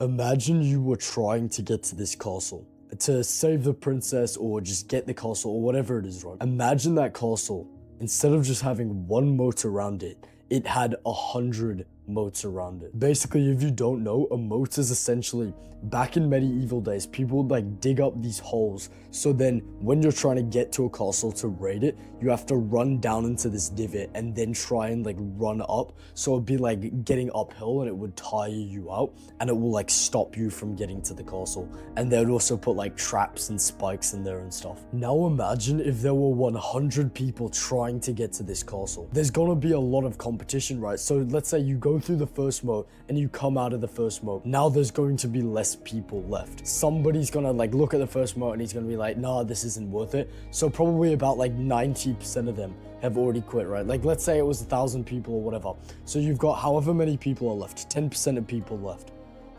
Imagine you were trying to get to this castle to save the princess or just get the castle or whatever it is, right? Imagine that castle, instead of just having one moat around it, it had 100 moats around it. Basically, if you don't know, a moat is essentially, back in medieval days, people would like dig up these holes. So then when you're trying to get to a castle to raid it, you have to run down into this divot and then try and like run up. So it'd be like getting uphill and it would tire you out and it will like stop you from getting to the castle. And they would also put like traps and spikes in there and stuff. Now imagine if there were 100 people trying to get to this castle. There's gonna be a lot of competition, right? So let's say you go through the first moat and you come out of the first moat. Now there's going to be less people left. Somebody's gonna like look at the first moat and he's gonna be like, nah, this isn't worth it. So probably about like 90% of them have already quit, right? Like let's say it was 1,000 people or whatever. So you've got however many people are left, 10% of people left.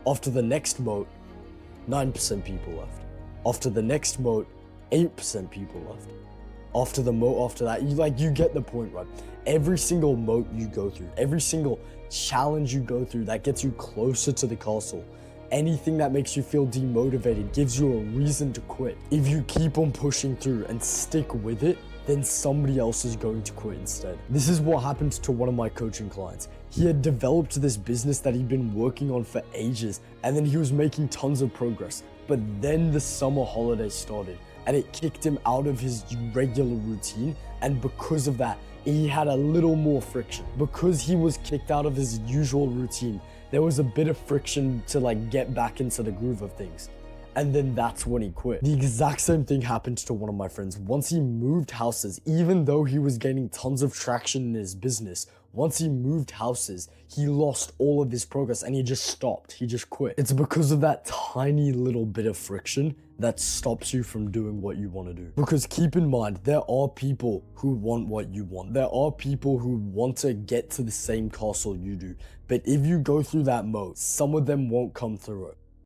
After the next moat, 9% people left. After the next moat, 8% people left. After the moat after that, you get the point, right? Every single moat you go through, every single challenge you go through that gets you closer to the castle, anything that makes you feel demotivated gives you a reason to quit. If you keep on pushing through and stick with it, then somebody else is going to quit instead. This is what happened to one of my coaching clients. He had developed this business that he'd been working on for ages, and then he was making tons of progress. But then the summer holidays started, and it kicked him out of his regular routine, and because of that, he had a little more friction. Because he was kicked out of his usual routine, there was a bit of friction to like get back into the groove of things. And then that's when he quit. The exact same thing happened to one of my friends. Once he moved houses, even though he was gaining tons of traction in his business, once he moved houses, he lost all of his progress and he just stopped. He just quit. It's because of that tiny little bit of friction that stops you from doing what you want to do. Because keep in mind, there are people who want what you want. There are people who want to get to the same castle you do. But if you go through that moat, some of them won't come through it.